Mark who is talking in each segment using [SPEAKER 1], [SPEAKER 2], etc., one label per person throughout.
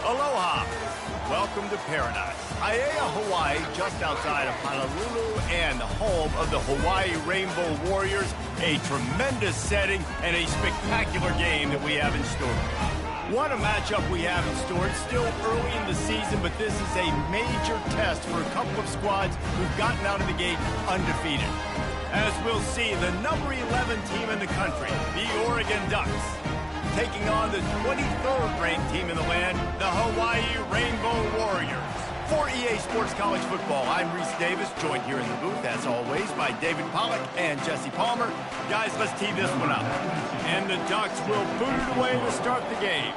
[SPEAKER 1] Aloha. Welcome to paradise. Aiea, Hawaii, just outside of Honolulu and the home of the Hawaii Rainbow Warriors. A tremendous setting and a spectacular game that we have in store. What a matchup we have in store. It's still early in the season, but this is a major test for a couple of squads who've gotten out of the gate undefeated. As we'll see, the number 11 team in the country, the Oregon Ducks, taking on the 23rd ranked team in the land, the Hawaii Rainbow Warriors. For EA Sports College Football, I'm Reese Davis, joined here in the booth, as always, by David Pollack and Jesse Palmer. Guys, let's tee this one up. And the Ducks will boot it away to start the game.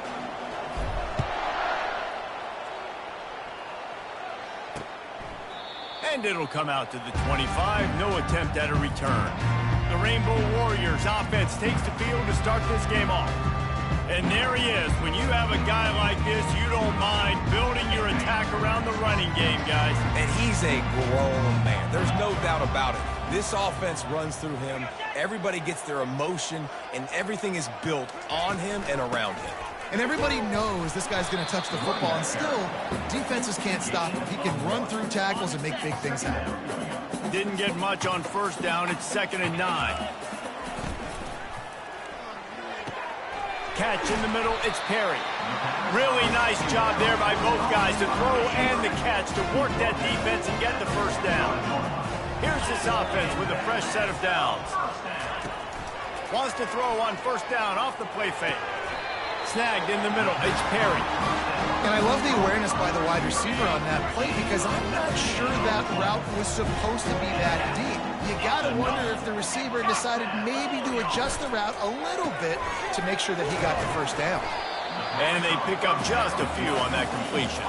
[SPEAKER 1] And it'll come out to the 25, no attempt at a return. The Rainbow Warriors offense takes the field to start this game off. And there he is. When you have a guy like this, you don't mind building your attack around the running game, guys.
[SPEAKER 2] And he's a grown man. There's no doubt about it. This offense runs through him. Everybody gets their emotion, and everything is built on him and around him.
[SPEAKER 3] And everybody knows this guy's going to touch the football, and still, defenses can't stop him. He can run through tackles and make big things happen.
[SPEAKER 1] Didn't get much on first down. It's 2nd and 9. Catch in the middle, it's Perry. Really nice job there by both guys to throw and the catch to work that defense and get the first down. Here's this offense with a fresh set of downs. Wants to throw on first down off the play fake. Snagged in the middle, it's Perry.
[SPEAKER 3] And I love the awareness by the wide receiver on that play because I'm not sure that route was supposed to be that deep. You got to wonder if the receiver decided maybe to adjust the route a little bit to make sure that he got the first down.
[SPEAKER 1] And they pick up just a few on that completion.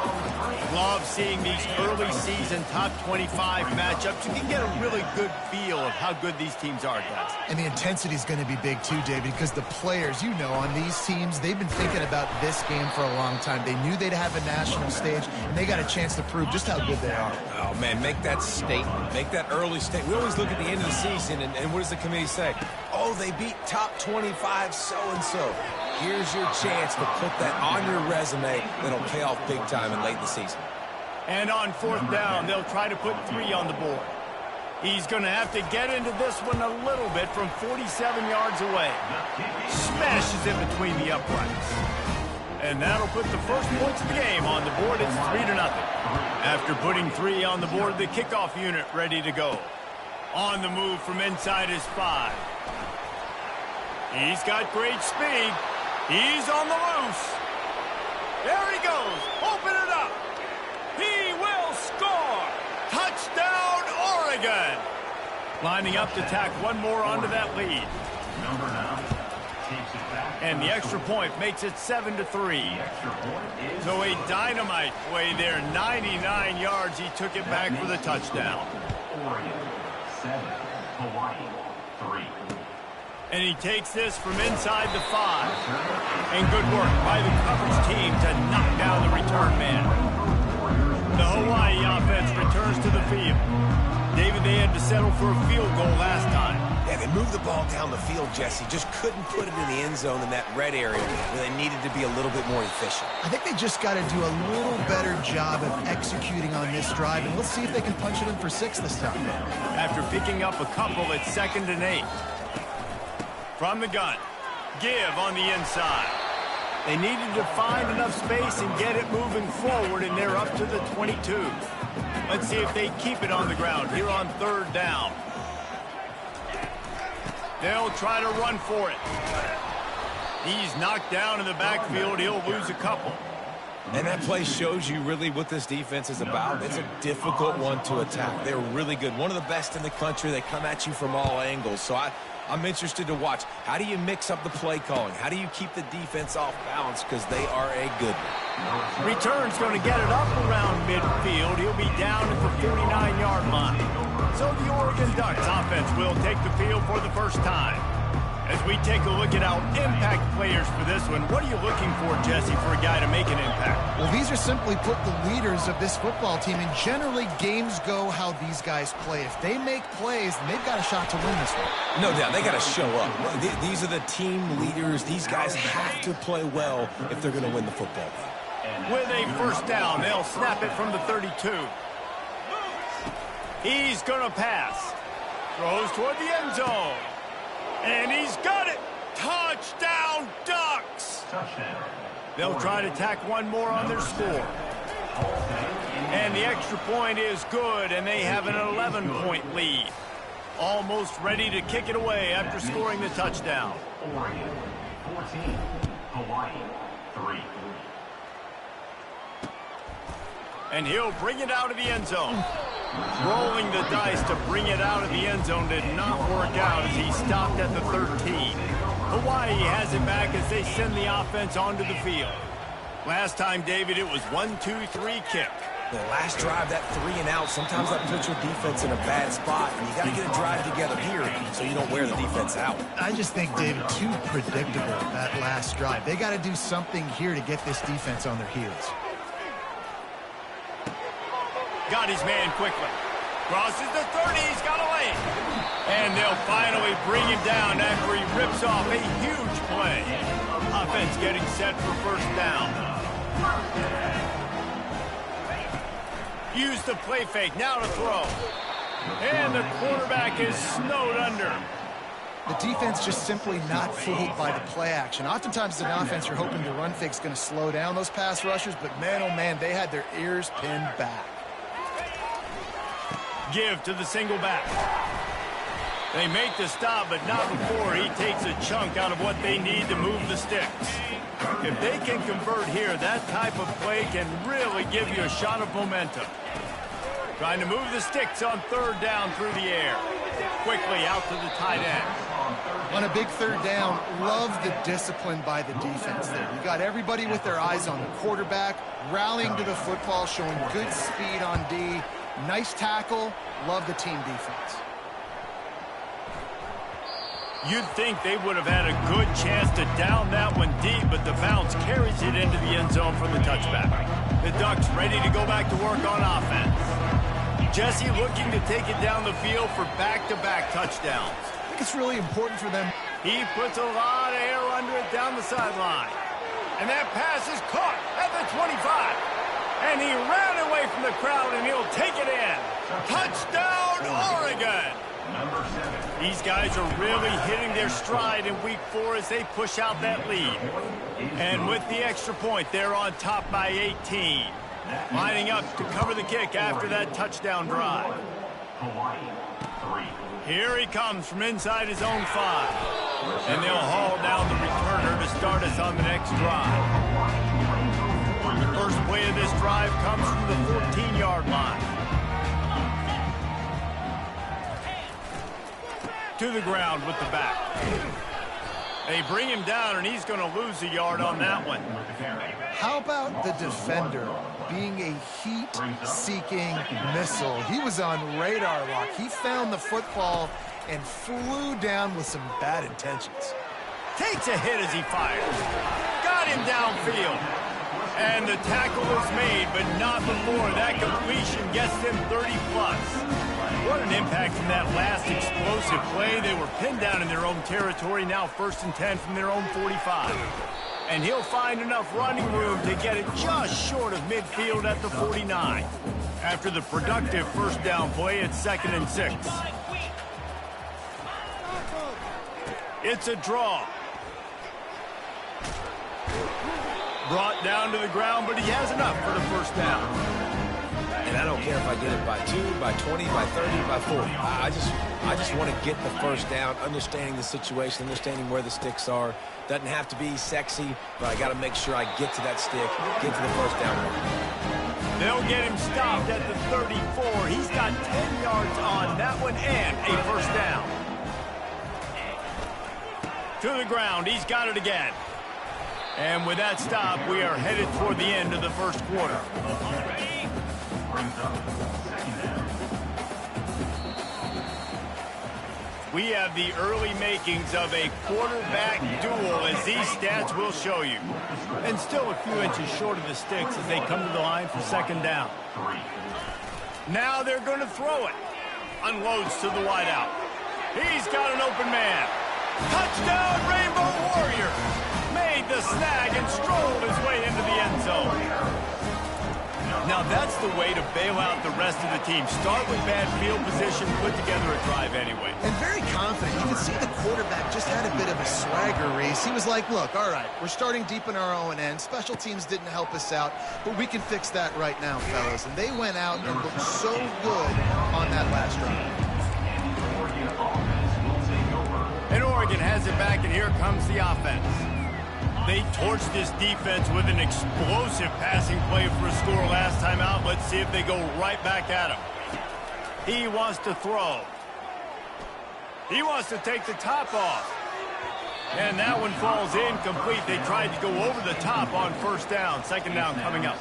[SPEAKER 1] Love seeing these early season top 25 matchups. You can get a really good feel of how good these teams are, guys.
[SPEAKER 3] And the intensity is going to be big too, David, because the players, you know, on these teams, they've been thinking about this game for a long time. They knew they'd have a national stage, and they got a chance to prove just how good they are.
[SPEAKER 2] Oh, man, make that statement. Make that early statement. We always look at the end of the season, and what does the committee say? Oh, they beat top 25 so-and-so. Here's your chance to put that on your resume that'll pay off big time and late in the season.
[SPEAKER 1] And on 4th down, they'll try to put 3 on the board. He's going to have to get into this one a little bit from 47 yards away. Smashes it between the uprights. And that'll put the first points of the game on the board. It's 3-0. After putting 3 on the board, the kickoff unit ready to go. On the move from inside his 5. He's got great speed. He's on the loose. There he goes. Open it up. He will score. Touchdown, Oregon. Lining up to tack one more onto that lead. And the extra point makes it 7-3. So a dynamite play there. 99 yards. He took it back for the touchdown.
[SPEAKER 4] Oregon 7, Hawaii 3.
[SPEAKER 1] And he takes this from inside the 5. And good work by the coverage team to knock down the return man. The Hawaii offense returns to the field. David, they had to settle for a field goal last time.
[SPEAKER 2] Yeah, they moved the ball down the field, Jesse. Just couldn't put it in the end zone in that red area where they needed to be a little bit more efficient.
[SPEAKER 3] I think they just got to do a little better job of executing on this drive, and let's see if they can punch it in for 6 this time.
[SPEAKER 1] After picking up a couple, it's 2nd and 8. From the gun, give on the inside. They needed to find enough space and get it moving forward, and they're up to the 22. Let's see if they keep it on the ground here on 3rd down. They'll try to run for it. He's knocked down in the backfield. He'll lose a couple.
[SPEAKER 2] And that play shows you really what this defense is about. It's a difficult one to attack. They're really good. One of the best in the country. They come at you from all angles. So I'm interested to watch. How do you mix up the play calling? How do you keep the defense off balance? Because they are a good one.
[SPEAKER 1] Return's going to get it up around midfield. He'll be down at the 49-yard line. So the Oregon Ducks offense will take the field for the first time. As we take a look at our impact players for this one, what are you looking for, Jesse, for a guy to make an impact?
[SPEAKER 3] Well, these are simply put the leaders of this football team, and generally games go how these guys play. If they make plays, then they've got a shot to win this one.
[SPEAKER 2] No doubt, they got to show up. These are the team leaders. These guys have to play well if they're going to win the football game.
[SPEAKER 1] With a first down, they'll snap it from the 32. He's going to pass. Throws toward the end zone. And he's got it. Touchdown, Ducks! They'll try to tack one more on their score. And the extra point is good, and they have an 11-point lead. Almost ready to kick it away after scoring the touchdown.
[SPEAKER 4] Oregon 14, Hawaii 3.
[SPEAKER 1] And he'll bring it out of the end zone. Rolling the dice to bring it out of the end zone did not work out as he stopped at the 13. Hawaii has it back as they send the offense onto the field. Last time, David, it was 1-2-3 kick.
[SPEAKER 2] The last drive, that 3 and out, sometimes that puts your defense in a bad spot, and you got to get a drive together here so you don't wear the defense out.
[SPEAKER 3] I just think, David, too predictable, that last drive. They got to do something here to get this defense on their heels.
[SPEAKER 1] Got his man quickly. Crosses the 30, he's got a lane. And they'll finally bring him down after he rips off a huge play. Offense getting set for first down. Use the play fake, now to throw. And the quarterback is snowed under.
[SPEAKER 3] The defense just simply not fooled by the play action. Oftentimes, as an offense, you're hoping the run fake's going to slow down those pass rushers, but man, oh man, they had their ears pinned back.
[SPEAKER 1] Give to the single back. They make the stop, but not before he takes a chunk out of what they need to move the sticks. If they can convert here, that type of play can really give you a shot of momentum. Trying to move the sticks on third down through the air. Quickly out to the tight end.
[SPEAKER 3] On a big third down, love the discipline by the defense there. You got everybody with their eyes on the quarterback, rallying to the football, showing good speed on D. Nice tackle. Love the team defense.
[SPEAKER 1] You'd think they would have had a good chance to down that one deep, but the bounce carries it into the end zone for the touchback. The Ducks ready to go back to work on offense. Jesse looking to take it down the field for back-to-back touchdowns.
[SPEAKER 3] I think it's really important for them.
[SPEAKER 1] He puts a lot of air under it down the sideline. And that pass is caught at the 25. And he ran away from the crowd, and he'll take it in. Touchdown, Oregon! These guys are really hitting their stride in week 4 as they push out that lead. And with the extra point, they're on top by 18. Lining up to cover the kick after that touchdown drive. Here he comes from inside his own 5. And they'll haul down the returner to start us on the next drive. The first play of this drive comes from the 14-yard line. To the ground with the back. They bring him down, and he's going to lose a yard on that one.
[SPEAKER 3] How about the defender being a heat-seeking missile? He was on radar lock. He found the football and flew down with some bad intentions.
[SPEAKER 1] Takes a hit as he fires. Got him downfield. And the tackle is made, but not before that completion gets them 30-plus. What an impact from that last explosive play. They were pinned down in their own territory, now 1st and 10 from their own 45. And he'll find enough running room to get it just short of midfield at the 49. After the productive first down play, it's 2nd and 6. It's a draw. Brought down to the ground, but he has enough for the first down.
[SPEAKER 2] And I don't care if I get it by 2, by 20, by 30, by 40. I just want to get the first down, understanding the situation, understanding where the sticks are. Doesn't have to be sexy, but I got to make sure I get to that stick, get to the first down.
[SPEAKER 1] They'll get him stopped at the 34. He's got 10 yards on that one and a first down. To the ground, he's got it again. And with that stop, we are headed toward the end of the first quarter. We have the early makings of a quarterback duel, as these stats will show you. And still a few inches short of the sticks as they come to the line for 2nd down. Now they're going to throw it. Unloads to the wideout. He's got an open man. Touchdown, Rainbow Warriors! made the snag and strolled his way into the end zone. Now that's the way to bail out the rest of the team. Start with bad field position, put together a drive anyway.
[SPEAKER 3] And very confident. You can see the quarterback just had a bit of a swagger, Reese. He was like, look, all right, we're starting deep in our own end. Special teams didn't help us out, but we can fix that right now, fellas. And they went out and looked so good on that last drive.
[SPEAKER 1] And Oregon has it back, and here comes the offense. They torched this defense with an explosive passing play for a score last time out. Let's see if they go right back at him. He wants to throw. He wants to take the top off. And that one falls incomplete. They tried to go over the top on first down. Second down coming up.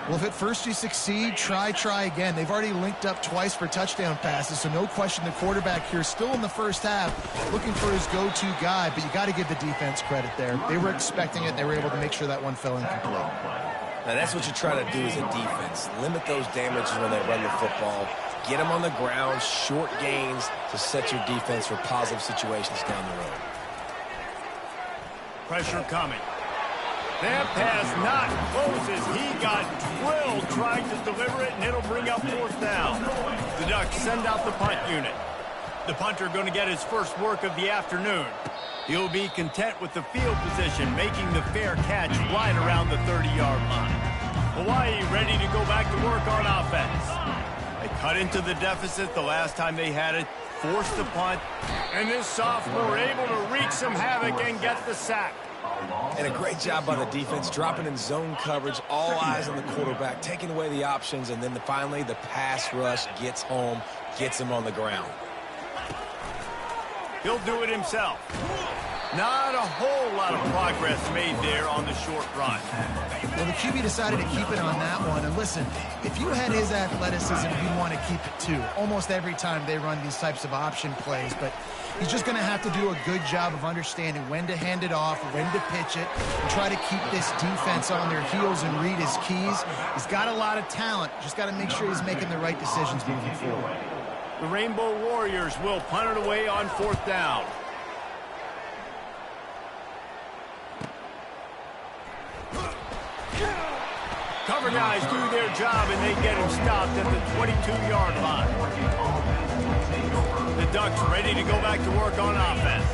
[SPEAKER 3] Well, if at first you succeed, try again. They've already linked up twice for touchdown passes, so no question the quarterback here still in the first half looking for his go-to guy, but you got to give the defense credit there. They were expecting it, and they were able to make sure that one fell incomplete.
[SPEAKER 2] Now, that's what you try to do as a defense. Limit those damages when they run the football. Get them on the ground, short gains to set your defense for positive situations down the road.
[SPEAKER 1] Pressure coming. That pass not close as he got drilled trying to deliver it, and it'll bring up fourth down. The Ducks send out the punt unit. The punter going to get his first work of the afternoon. He'll be content with the field position, making the fair catch right around the 30-yard line. Hawaii ready to go back to work on offense. They cut into the deficit the last time they had it, forced the punt, and this sophomore able to wreak some havoc and get the sack.
[SPEAKER 2] And a great job by the defense, dropping in zone coverage, all eyes on the quarterback, taking away the options, and then finally the pass rush gets home, gets him on the ground.
[SPEAKER 1] He'll do it himself. Not a whole lot of progress made there on the short run.
[SPEAKER 3] Well, the QB decided to keep it on that one. And listen, if you had his athleticism, you'd want to keep it too. Almost every time they run these types of option plays. But he's just going to have to do a good job of understanding when to hand it off, when to pitch it, and try to keep this defense on their heels and read his keys. He's got a lot of talent. Just got to make sure he's making the right decisions moving forward.
[SPEAKER 1] The Rainbow Warriors will punt it away on fourth down. Cover guys do their job, and they get him stopped at the 22-yard line. The Ducks ready to go back to work on offense.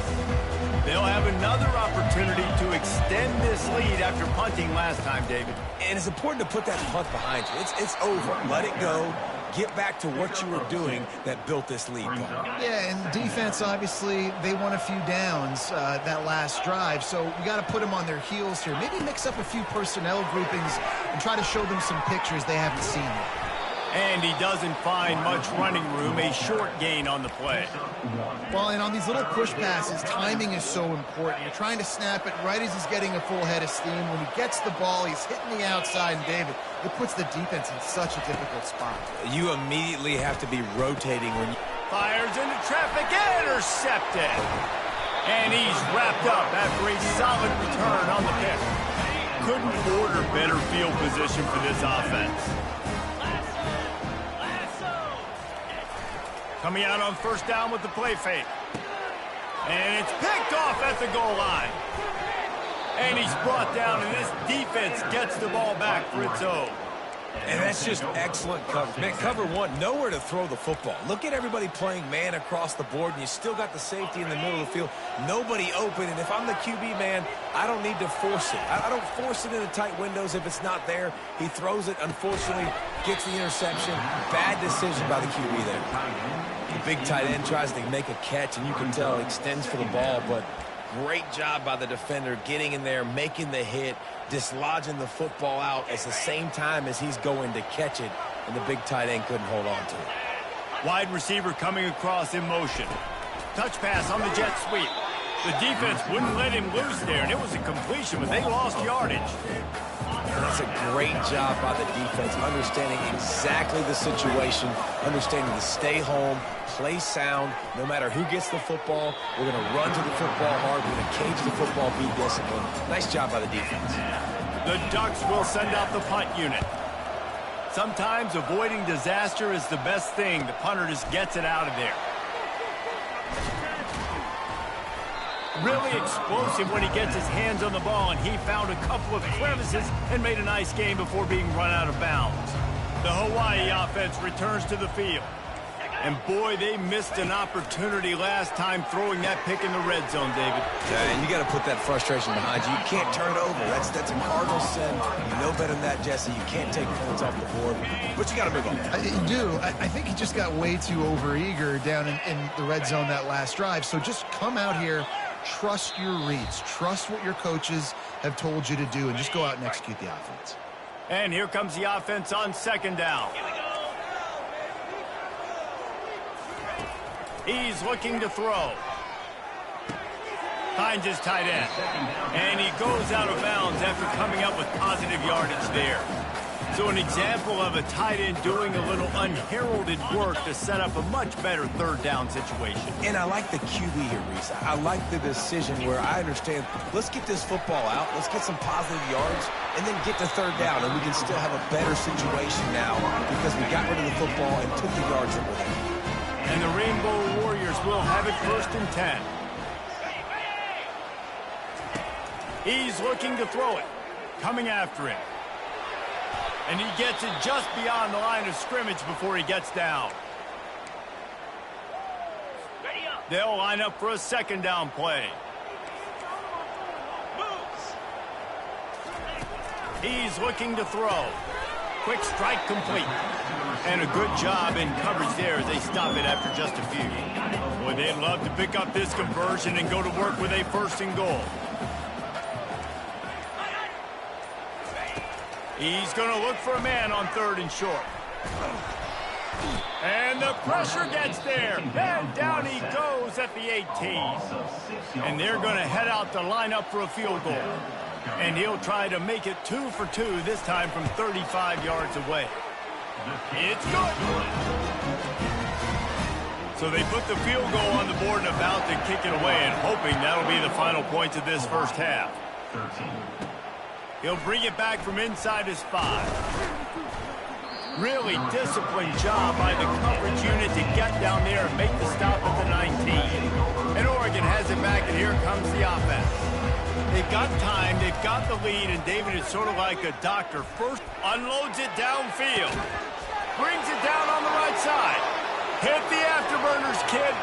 [SPEAKER 1] They'll have another opportunity to extend this lead after punting last time, David.
[SPEAKER 2] And it's important to put that punt behind you. It's over. Let it go. Get back to what you were doing that built this lead.
[SPEAKER 3] Yeah, and defense, obviously, they won a few downs that last drive, so we got to put them on their heels here. Maybe mix up a few personnel groupings and try to show them some pictures they haven't seen yet.
[SPEAKER 1] And he doesn't find much running room, a short gain on the play.
[SPEAKER 3] Well, and on these little push passes, timing is so important. You're trying to snap it right as he's getting a full head of steam. When he gets the ball, he's hitting the outside, and David, it puts the defense in such a difficult spot.
[SPEAKER 2] You immediately have to be rotating when you...
[SPEAKER 1] Fires into traffic, intercepted. And he's wrapped up after a solid return on the pick. Couldn't order better field position for this offense. Coming out on first down with the play fake. And it's picked off at the goal line. And he's brought down, and this defense gets the ball back for its own.
[SPEAKER 2] And that's just excellent coverage. Man, cover one, nowhere to throw the football. Look at everybody playing man across the board, and you still got the safety in the middle of the field. Nobody open, and if I'm the QB, man, I don't need to force it. I don't force it into tight windows if it's not there. He throws it, unfortunately, gets the interception. Bad decision by the QB there. The big tight end tries to make a catch, and you can tell it extends for the ball, but great job by the defender getting in there, making the hit, dislodging the football out at the same time as he's going to catch it, and the big tight end couldn't hold on to it.
[SPEAKER 1] Wide receiver coming across in motion. Touch pass on the jet sweep. The defense wouldn't let him loose there, and it was a completion, but they lost yardage.
[SPEAKER 2] That's a great job by the defense, understanding exactly the situation, understanding to stay home, play sound. No matter who gets the football, we're going to run to the football hard. We're going to cage the football, be disciplined. Nice job by the defense.
[SPEAKER 1] The Ducks will send out the punt unit. Sometimes avoiding disaster is the best thing. The punter just gets it out of there. Really explosive when he gets his hands on the ball, and he found a couple of crevices and made a nice game before being run out of bounds. The Hawaii offense returns to the field. And boy, they missed an opportunity last time throwing that pick in the red zone, David.
[SPEAKER 2] Yeah, and you got to put that frustration behind you. You can't turn it over. That's a cardinal sin. You know better than that, Jesse. You can't take points off the board, but you got to move on.
[SPEAKER 3] You do. I think he just got way too overeager down in the red zone that last drive. So just come out here, trust your reads, trust what your coaches have told you to do, and just go out and execute the offense.
[SPEAKER 1] And here comes the offense on second down. He's looking to throw. Finds his tight end. And he goes out of bounds after coming up with positive yardage there. So an example of a tight end doing a little unheralded work to set up a much better third down situation.
[SPEAKER 2] And I like the QB here, Reese. I like the decision where I understand, let's get this football out, let's get some positive yards, and then get to third down, and we can still have a better situation now because we got rid of the football and took the yards that were there.
[SPEAKER 1] And the Rainbow Warriors will have it 1st and 10. He's looking to throw it. Coming after him. And he gets it just beyond the line of scrimmage before he gets down. They'll line up for a second down play. He's looking to throw. Quick strike complete. And a good job in coverage there as they stop it after just a few. Boy, they'd love to pick up this conversion and go to work with a 1st and goal. He's going to look for a man on 3rd and short. And the pressure gets there. And down he goes at the 18. And they're going to head out to line up for a field goal. And he'll try to make it 2 for 2, this time from 35 yards away. It's good. So they put the field goal on the board and about to kick it away, and hoping that'll be the final points of this first half. He'll bring it back from inside his 5. Really disciplined job by the coverage unit to get down there and make the stop at the 19. And Oregon has it back, and here comes the offense. They've got time, they've got the lead, and David is sort of like a doctor. First, unloads it downfield. Brings it down on the right side. Hit the afterburners, kid.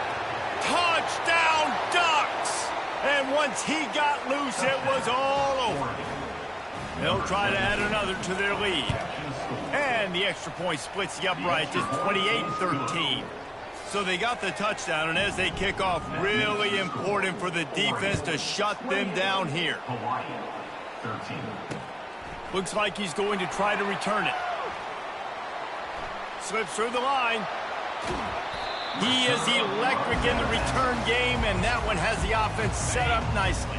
[SPEAKER 1] Touchdown, Ducks! And once he got loose, it was all over. They'll try to add another to their lead. And the extra point splits the uprights. It's 28-13. So they got the touchdown, and as they kick off, really important for the defense to shut them down here. Looks like he's going to try to return it. Slips through the line. He is electric in the return game, and that one has the offense set up nicely.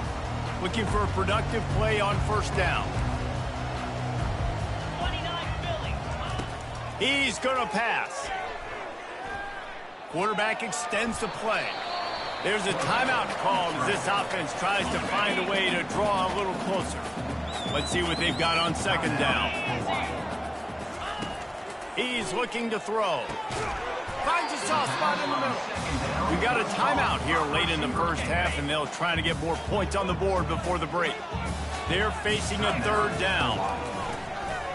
[SPEAKER 1] Looking for a productive play on 1st down. He's going to pass. Quarterback extends the play. There's a timeout called as this offense tries to find a way to draw a little closer. Let's see what they've got on 2nd down. He's looking to throw. Finds a soft spot in the middle. We got a timeout here late in the first half, and they'll try to get more points on the board before the break. They're facing a 3rd down.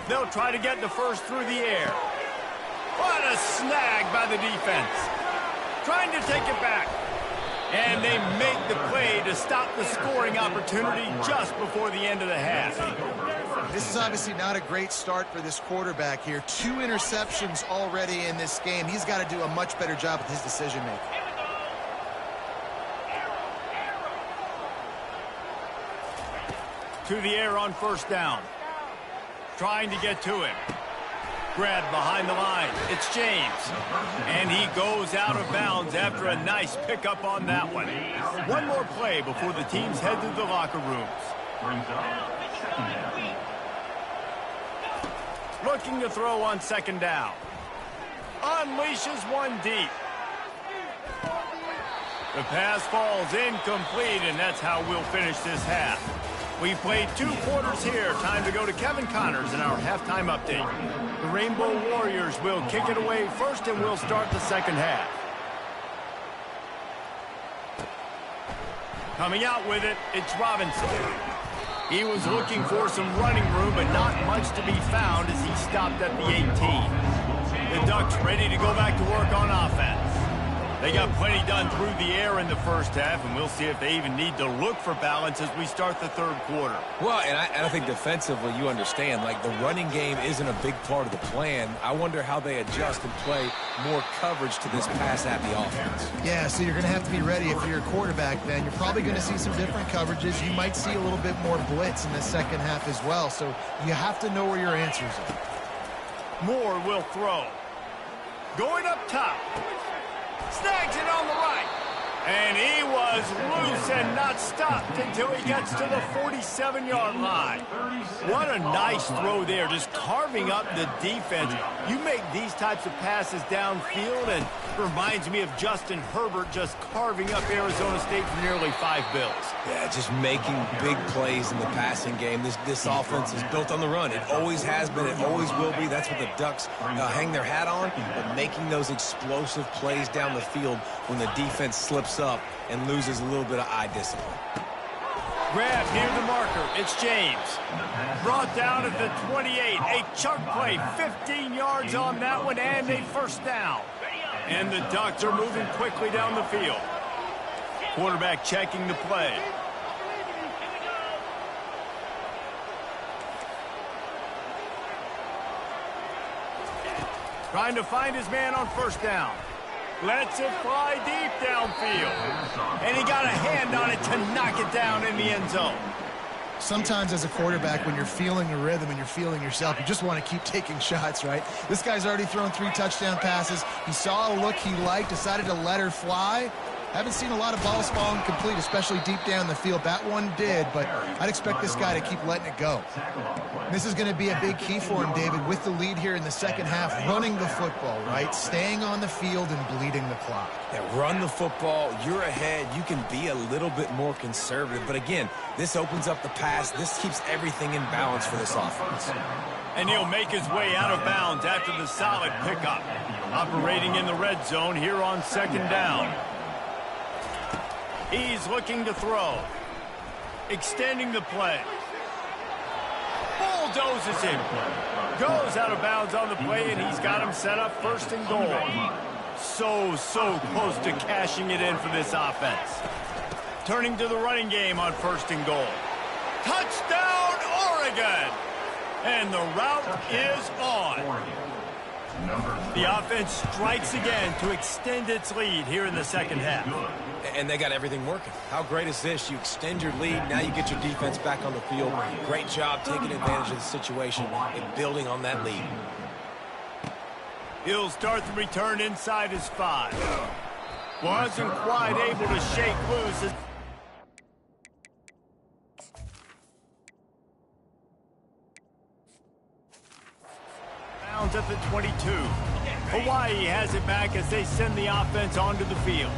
[SPEAKER 1] They'll try to get the first through the air. What a snag by the defense. Trying to take it back. And they make the play to stop the scoring opportunity just before the end of the half.
[SPEAKER 3] This is obviously not a great start for this quarterback here. 2 interceptions already in this game. He's got to do a much better job with his decision-making.
[SPEAKER 1] To the air on 1st down. Trying to get to him. Grabbed behind the line. It's James. And he goes out of bounds after a nice pickup on that one. One more play before the teams head to the locker rooms. Looking to throw on 2nd down. Unleashes one deep. The pass falls incomplete, and that's how we'll finish this half. We've played 2 quarters here. Time to go to Kevin Connors in our halftime update. The Rainbow Warriors will kick it away first, and we'll start the 2nd half. Coming out with it, it's Robinson. He was looking for some running room, but not much to be found as he stopped at the 18. The Ducks ready to go back to work on offense. They got plenty done through the air in the first half, and we'll see if they even need to look for balance as we start the third quarter.
[SPEAKER 2] Well, and I think defensively, you understand, like the running game isn't a big part of the plan. I wonder how they adjust and play more coverage to this pass-happy offense.
[SPEAKER 3] Yeah, so you're going to have to be ready if you're a quarterback, Ben. You're probably going to see some different coverages. You might see a little bit more blitz in the second half as well, so you have to know where your answers are.
[SPEAKER 1] Moore will throw. Going up top. Snags it on the right. And he was loose and not stopped until he gets to the 47-yard line. What a nice throw there, just carving up the defense. You make these types of passes downfield, and it reminds me of Justin Herbert just carving up Arizona State for nearly 5 bills.
[SPEAKER 2] Yeah, just making big plays in the passing game. This offense is built on the run. It always has been. It always will be. That's what the Ducks hang their hat on, but making those explosive plays down the field when the defense slips up and loses a little bit of eye discipline.
[SPEAKER 1] Grab near the marker. It's James. Brought down at the 28. A chunk play. 15 yards on that one and a first down. And the Ducks are moving quickly down the field. Quarterback checking the play. Trying to find his man on first down. Lets it fly deep downfield. And he got a hand on it to knock it down in the end zone.
[SPEAKER 3] Sometimes as a quarterback, when you're feeling the rhythm and you're feeling yourself, you just want to keep taking shots, right? This guy's already thrown 3 touchdown passes. He saw a look he liked, decided to let her fly. Haven't seen a lot of balls falling complete, especially deep down the field. That one did, but I'd expect this guy to keep letting it go. This is going to be a big key for him, David, with the lead here in the second half, running the football, right? Staying on the field and bleeding the clock.
[SPEAKER 2] Yeah, run the football. You're ahead. You can be a little bit more conservative. But again, this opens up the pass. This keeps everything in balance for this offense.
[SPEAKER 1] And he'll make his way out of bounds after the solid pickup. Operating in the red zone here on second down. He's looking to throw. Extending the play. Bulldozes him. Goes out of bounds on the play, and he's got him set up first and goal. So close to cashing it in for this offense. Turning to the running game on first and goal. Touchdown, Oregon! And the route is on. The offense strikes again to extend its lead here in the second half.
[SPEAKER 2] And they got everything working. How great is this? You extend your lead, now you get your defense back on the field. Great job taking advantage of the situation and building on that lead.
[SPEAKER 1] He'll start the return inside his 5. Wasn't quite able to shake loose. Bounds at the 22. Hawaii has it back as they send the offense onto the field.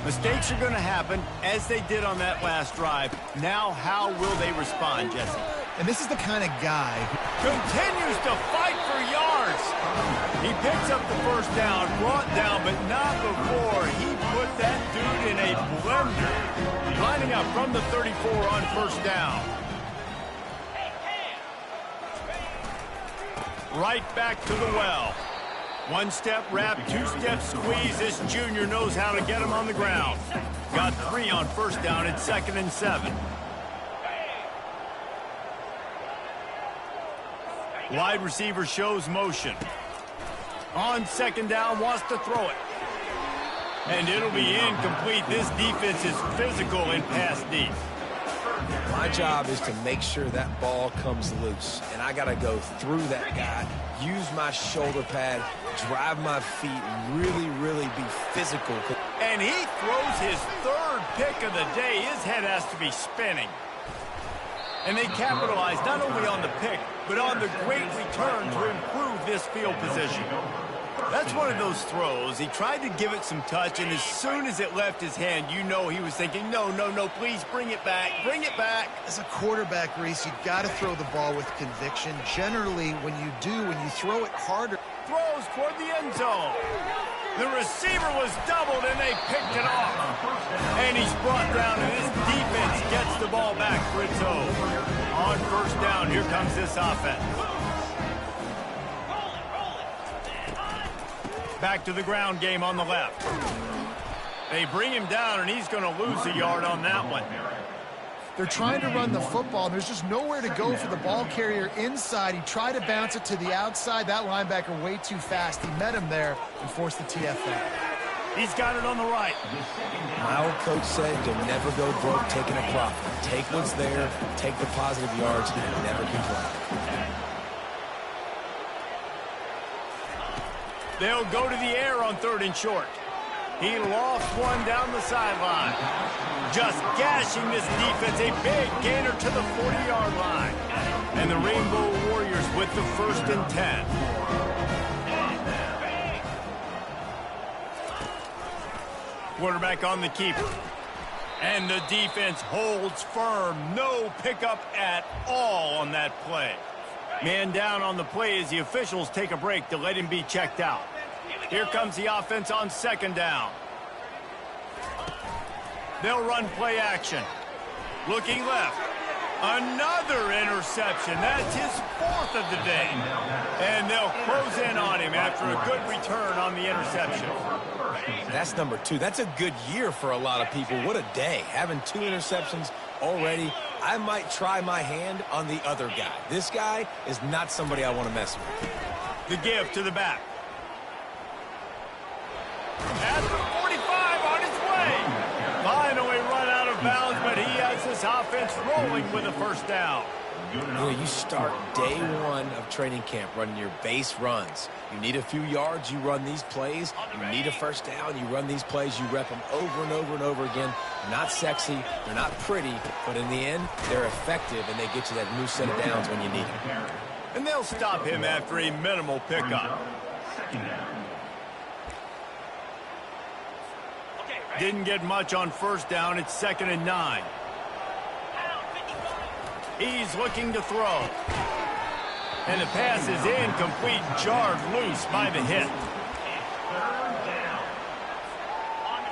[SPEAKER 1] Mistakes are going to happen, as they did on that last drive. Now, how will they respond, Jesse?
[SPEAKER 3] And this is the kind of guy
[SPEAKER 1] who continues to fight for yards. He picks up the first down, brought down, but not before he put that dude in a blender. Lining up from the 34 on first down. Right back to the well. 1-step wrap, 2-step squeeze. This junior knows how to get him on the ground. Got 3 on first down at 2nd and 7. Wide receiver shows motion. On second down, wants to throw it. And it'll be incomplete. This defense is physical in pass deep.
[SPEAKER 2] My job is to make sure that ball comes loose. And I got to go through that guy, use my shoulder pad, drive my feet, really be physical.
[SPEAKER 1] And he throws his 3rd pick of the day. His head has to be spinning. And they capitalize not only on the pick, but on the great return to improve this field position. That's one of those throws. He tried to give it some touch, and as soon as it left his hand, you know he was thinking, no, please bring it back, bring it back.
[SPEAKER 3] As a quarterback, Reese, you've got to throw the ball with conviction. Generally, when you throw it harder.
[SPEAKER 1] Throws toward the end zone. The receiver was doubled, and they picked it off. And he's brought down, and his defense gets the ball back for its own. On first down, here comes this offense. Back to the ground game on the left. They bring him down, and he's going to lose a yard on that one.
[SPEAKER 3] They're trying to run the football, and there's just nowhere to go for the ball carrier inside. He tried to bounce it to the outside. That linebacker way too fast. He met him there and forced the TFL.
[SPEAKER 1] He's got it on the right.
[SPEAKER 2] My old coach said you'll never go broke taking a profit. Take what's there, take the positive yards, and never complain.
[SPEAKER 1] They'll go to the air on 3rd and short. He lost one down the sideline. Just gashing this defense. A big gainer to the 40-yard line. And the Rainbow Warriors with the 1st and 10. Quarterback on the keeper. And the defense holds firm. No pickup at all on that play. Man down on the play as the officials take a break to let him be checked out. Here comes the offense on 2nd down. They'll run play action. Looking left. Another interception. That's his 4th of the day. And they'll close in on him after a good return on the interception.
[SPEAKER 2] That's number 2. That's a good year for a lot of people. What a day. Having 2 interceptions already. I might try my hand on the other guy. This guy is not somebody I want to mess with.
[SPEAKER 1] The give to the back. At the 45 on his way. Finally run out of bounds, but he has this offense rolling with a 1st down.
[SPEAKER 2] You start day 1 of training camp running your base runs. You need a few yards, you run these plays. You need a 1st down, you run these plays. You rep them over and over and over again. They're not sexy, they're not pretty, but in the end, they're effective, and they get you that new set of downs when you need them.
[SPEAKER 1] And they'll stop him after a minimal pickup. Didn't get much on 1st down. It's 2nd and 9. He's looking to throw. And the pass is incomplete, jarred loose by the hit.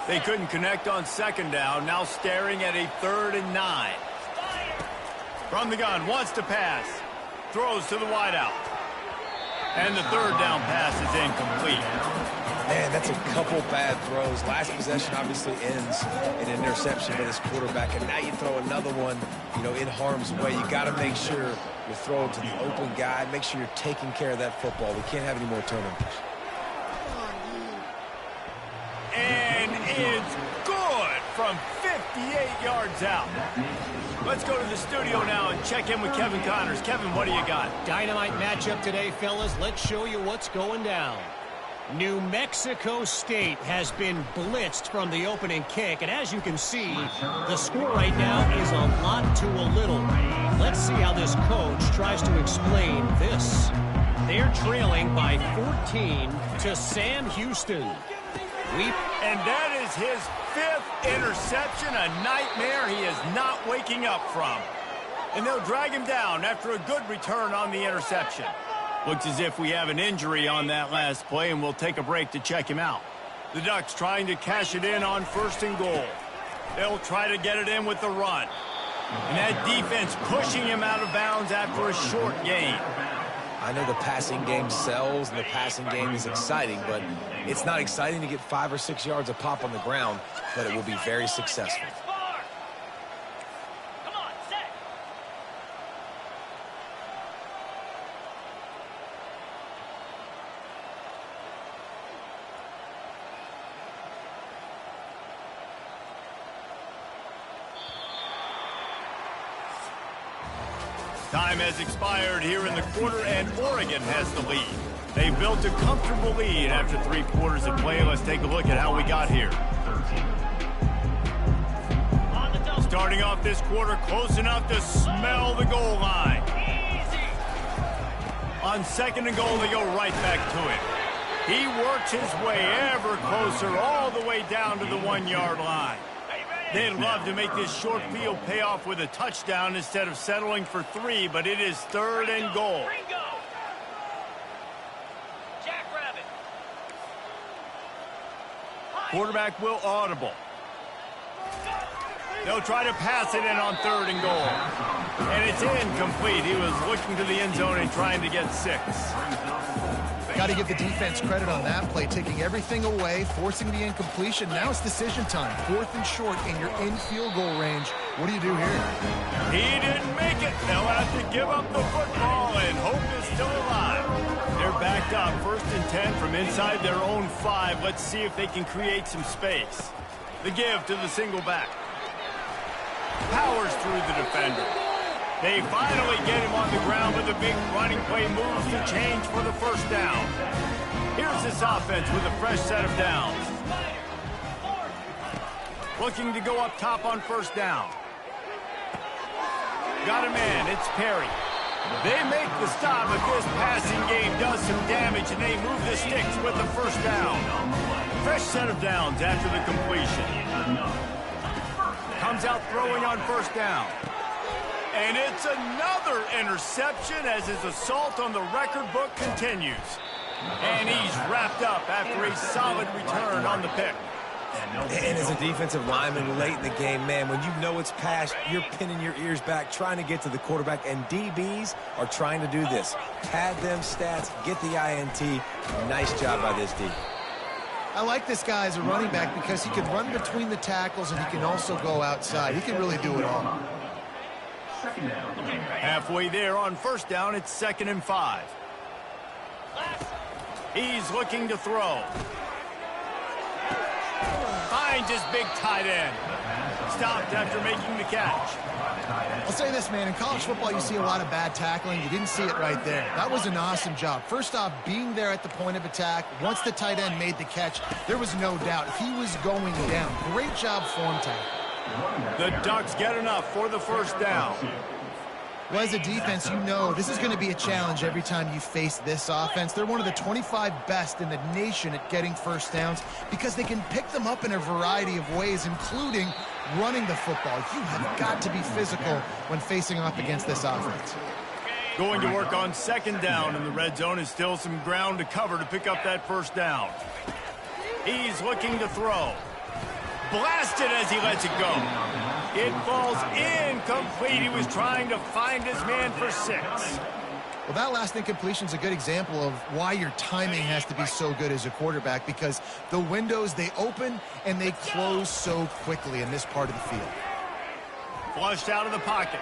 [SPEAKER 1] They couldn't connect on 2nd down. Now staring at a 3rd and 9. From the gun, wants to pass. Throws to the wideout. And the 3rd down pass is incomplete.
[SPEAKER 2] Man, that's a couple bad throws. Last possession obviously ends in an interception by this quarterback, and now you throw another one, in harm's way. You got to make sure you're throwing to the open guy. Make sure you're taking care of that football. We can't have any more turnovers.
[SPEAKER 1] And it's good from 58 yards out. Let's go to the studio now and check in with Kevin Connors. Kevin, what do you got?
[SPEAKER 5] Dynamite matchup today, fellas. Let's show you what's going down. New Mexico State has been blitzed from the opening kick, and as you can see, the score right now is a lot to a little. Let's see how this coach tries to explain this. They're trailing by 14 to Sam Houston.
[SPEAKER 1] And that is his 5th interception, a nightmare he is not waking up from. And they'll drag him down after a good return on the interception. Looks as if we have an injury on that last play, and we'll take a break to check him out. The Ducks trying to cash it in on 1st and goal. They'll try to get it in with the run. And that defense pushing him out of bounds after a short gain.
[SPEAKER 2] I know the passing game sells and the passing game is exciting, but it's not exciting to get 5 or 6 yards of pop on the ground, but it will be very successful.
[SPEAKER 1] Time has expired here in the quarter, and Oregon has the lead. They built a comfortable lead after 3 quarters of play. Let's take a look at how we got here. Starting off this quarter, close enough to smell the goal line. On 2nd and goal, they go right back to it. He works his way ever closer all the way down to the 1-yard line. They'd love to make this short field pay off with a touchdown instead of settling for 3, but it is 3rd and goal. Quarterback will audible. They'll try to pass it in on 3rd and goal. And it's incomplete. He was looking to the end zone and trying to get 6.
[SPEAKER 3] Got to give the defense credit on that play, taking everything away, forcing the incompletion. Now it's decision time. 4th and short, and you're in field goal range. What do you do here?
[SPEAKER 1] He didn't make it. They'll have to give up the football, and hope is still alive. They're backed up, 1st and 10 from inside their own 5. Let's see if they can create some space. The give to the single back. Powers through the defender. They finally get him on the ground, but the big running play moves to change for the 1st down. Here's this offense with a fresh set of downs. Looking to go up top on 1st down. Got a man, it's Perry. They make the stop, but this passing game does some damage, and they move the sticks with the 1st down. Fresh set of downs after the completion. Comes out throwing on 1st down. And it's another interception as his assault on the record book continues. And he's wrapped up after a solid return on the pick.
[SPEAKER 2] And as a defensive lineman late in the game, man, when you know it's passed, you're pinning your ears back, trying to get to the quarterback, and DBs are trying to do this. Pad them stats, get the INT. Nice job by this D.
[SPEAKER 3] I like this guy as a running back because he can run between the tackles and he can also go outside. He can really do it all.
[SPEAKER 1] Halfway there on 1st down, it's 2nd and 5. He's looking to throw. Finds his big tight end. Stopped after making the catch.
[SPEAKER 3] I'll say this, man. In college football, you see a lot of bad tackling. You didn't see it right there. That was an awesome job. First off, being there at the point of attack. Once the tight end made the catch, there was no doubt he was going down. Great job form tackle.
[SPEAKER 1] The Ducks get enough for the 1st down.
[SPEAKER 3] Well, as a defense, you know this is going to be a challenge every time you face this offense. They're one of the 25 best in the nation at getting 1st downs because they can pick them up in a variety of ways, including running the football. You have got to be physical when facing off against this offense.
[SPEAKER 1] Going to work on 2nd down in the red zone is still some ground to cover to pick up that 1st down. He's looking to throw. Blasted as he lets it go. It falls incomplete. He was trying to find his man for 6.
[SPEAKER 3] Well, that last incompletion is a good example of why your timing has to be so good as a quarterback, because the windows, they open and they close so quickly in this part of the field.
[SPEAKER 1] Flushed out of the pocket.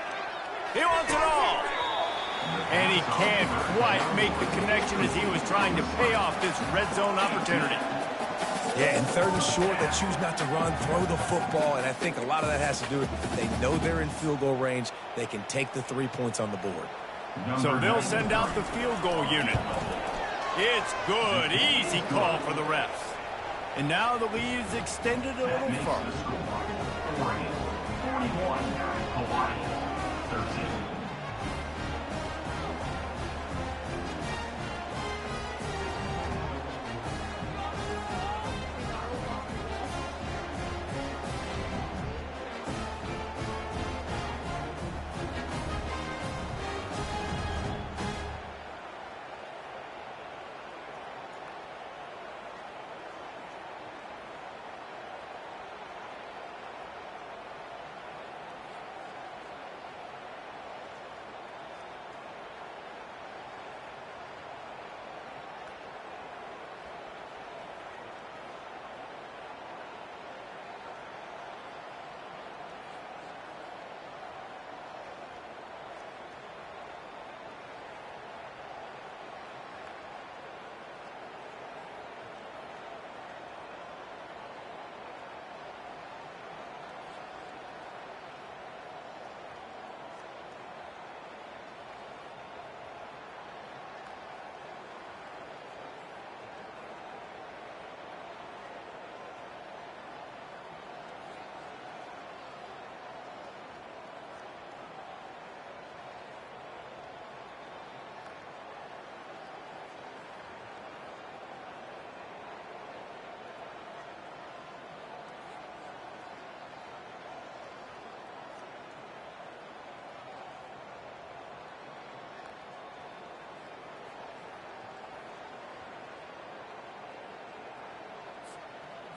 [SPEAKER 1] He wants it all. And he can't quite make the connection as he was trying to pay off this red zone opportunity.
[SPEAKER 2] Yeah, and 3rd and short, they choose not to run, throw the football, and I think a lot of that has to do with they know they're in field goal range. They can take the 3 points on the board.
[SPEAKER 1] So they'll send out the field goal unit. It's good. Easy call for the refs. And now the lead is extended a little further.
[SPEAKER 4] 41, Hawaii, 13.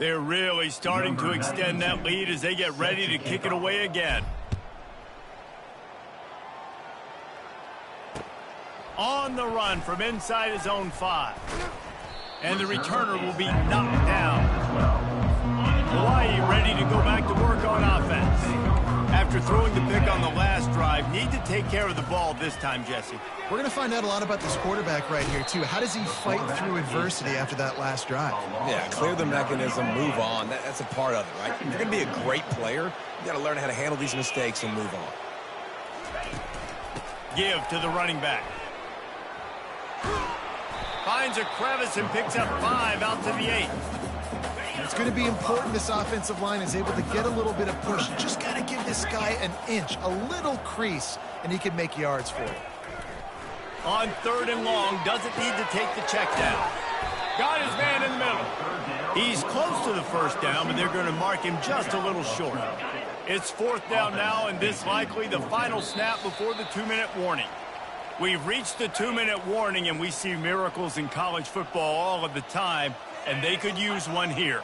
[SPEAKER 1] They're really starting to extend that lead as they get ready to kick it away again. On the run from inside his own 5. And the returner will be knocked down. Hawaii ready to go back to work on offense. After throwing the pick on the last drive, need to take care of the ball this time, Jesse.
[SPEAKER 3] We're going to find out a lot about this quarterback right here, too. How does he fight through adversity after that last drive?
[SPEAKER 2] Yeah, clear the mechanism, move on. That's a part of it, right? If you're going to be a great player, you got to learn how to handle these mistakes and move on.
[SPEAKER 1] Give to the running back. Finds a crevice and picks up 5 out to the 8.
[SPEAKER 3] It's going to be important this offensive line is able to get a little bit of push. You just got to give this guy an inch, a little crease, and he can make yards for it.
[SPEAKER 1] On 3rd and long, doesn't need to take the check down. Got his man in the middle. He's close to the first down, but they're going to mark him just a little short. It's 4th down now, and this likely the final snap before the 2-minute warning. We've reached the 2-minute warning, and we see miracles in college football all of the time, and they could use one here.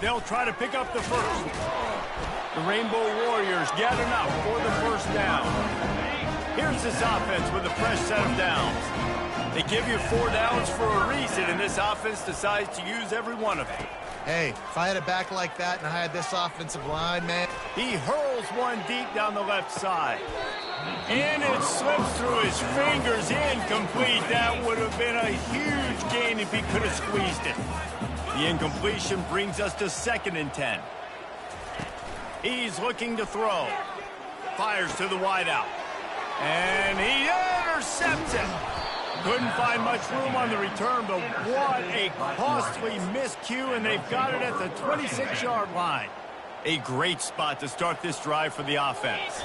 [SPEAKER 1] They'll try to pick up the first. The Rainbow Warriors get enough for the first down. Here's this offense with a fresh set of downs. They give you 4 downs for a reason, and this offense decides to use every one of them.
[SPEAKER 3] Hey, if I had a back like that and I had this offensive line, man.
[SPEAKER 1] He hurls one deep down the left side. And it slips through his fingers, incomplete. That would have been a huge gain if he could have squeezed it. The incompletion brings us to 2nd and 10. He's looking to throw. Fires to the wideout. And he intercepts it. Couldn't find much room on the return, but what a costly miscue, and they've got it at the 26-yard line. A great spot to start this drive for the offense.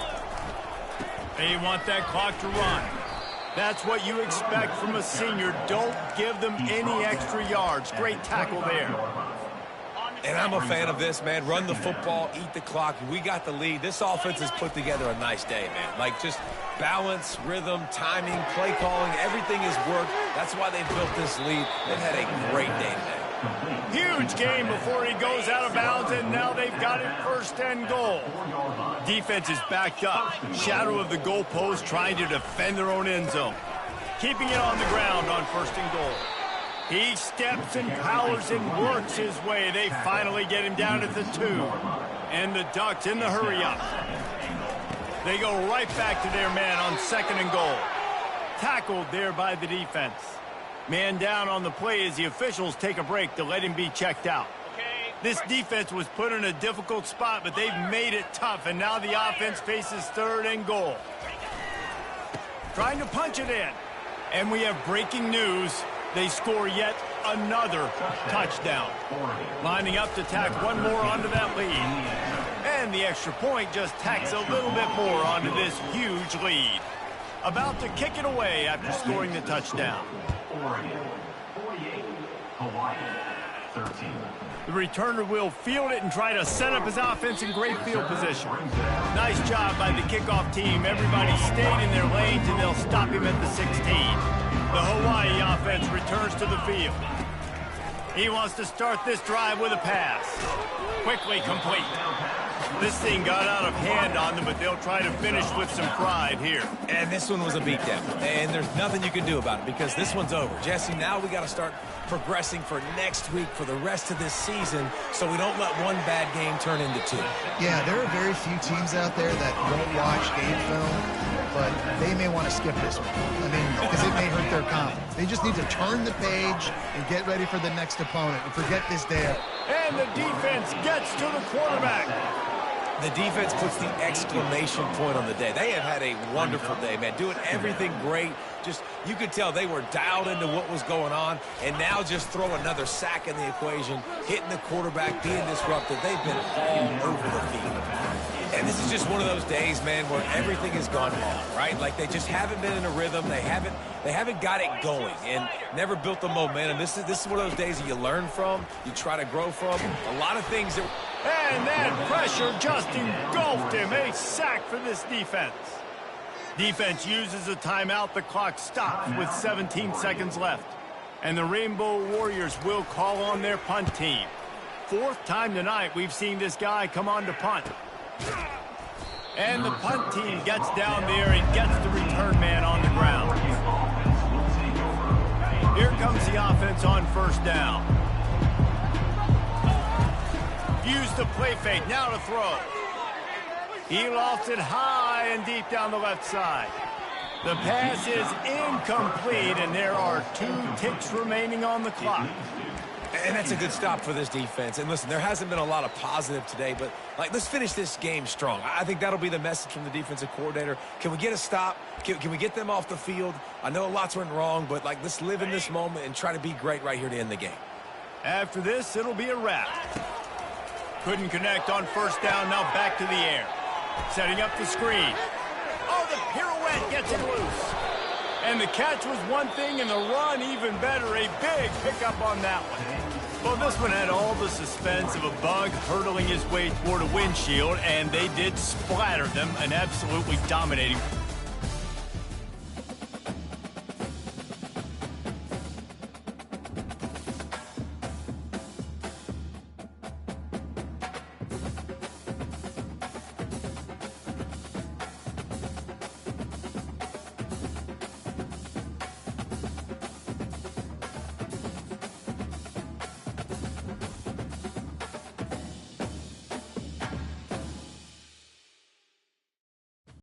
[SPEAKER 1] They want that clock to run. That's what you expect from a senior. Don't give them any extra yards. Great tackle there.
[SPEAKER 2] And I'm a fan of this, man. Run the football, eat the clock. We got the lead. This offense has put together a nice day, man. Like, just balance, rhythm, timing, play calling, everything has worked. That's why they've built this lead. They've had a great day today.
[SPEAKER 1] Huge game before he goes out of bounds, and now they've got it 1st and goal. Defense is backed up. Shadow of the goalpost trying to defend their own end zone. Keeping it on the ground on 1st and goal. He steps and powers and works his way. They finally get him down at the 2. And the Ducks in the hurry-up. They go right back to their man on 2nd and goal. Tackled there by the defense. Man down on the play as the officials take a break to let him be checked out. This defense was put in a difficult spot, but they've made it tough, and now the offense faces 3rd and goal. Trying to punch it in. And we have breaking news. They score yet another touchdown. Lining up to tack one more onto that lead. And the extra point just tacks a little bit more onto this huge lead. About to kick it away after scoring the touchdown.
[SPEAKER 4] Oregon 48, Hawaii 13.
[SPEAKER 1] The returner will field it and try to set up his offense in great field position. Nice job by the kickoff team. Everybody stayed in their lanes, and they'll stop him at the 16. The Hawaii offense returns to the field. He wants to start this drive with a pass. Quickly complete. This thing got out of hand on them, but they'll try to finish with some pride here.
[SPEAKER 2] And this one was a beatdown. And there's nothing you can do about it because this one's over. Jesse, now we got to start progressing for next week for the rest of this season so we don't let one bad game turn into 2.
[SPEAKER 3] Yeah, there are very few teams out there that won't watch game film, but they may want to skip this one. I mean, because it may hurt their confidence. They just need to turn the page and get ready for the next opponent and forget this day.
[SPEAKER 1] And the defense gets to the quarterback.
[SPEAKER 2] The defense puts the exclamation point on the day. They have had a wonderful day, man, doing everything great. Just, you could tell they were dialed into what was going on, and now just throw another sack in the equation, hitting the quarterback, being disruptive. They've been all over the field. And this is just one of those days, man, where everything has gone wrong, right? Like they just haven't been in a rhythm. They haven't got it going and never built the momentum. This is one of those days that you learn from, you try to grow from. A lot of things that...
[SPEAKER 1] And that pressure just engulfed him. A sack for this defense. Defense uses a timeout. The clock stops with 17 seconds left. And the Rainbow Warriors will call on their punt team. Fourth time tonight we've seen this guy come on to punt. And the punt team gets down there and gets the return man on the ground. Here comes the offense on first down. Use the play fake, now to throw. He lofts it high and deep down the left side. The pass is incomplete, and there are 2 ticks remaining on the clock.
[SPEAKER 2] And that's a good stop for this defense. And listen, there hasn't been a lot of positive today, but let's finish this game strong. I think that'll be the message from the defensive coordinator. Can we get a stop? Can we get them off the field? I know lots went wrong, but let's live in this moment and try to be great right here to end the game.
[SPEAKER 1] After this, it'll be a wrap. Couldn't connect on first down, now back to the air. Setting up the screen. Oh, the pirouette gets it loose. And the catch was one thing, and the run even better. A big pickup on that one. Well, this one had all the suspense of a bug hurtling his way toward a windshield, and they did splatter them. An absolutely dominating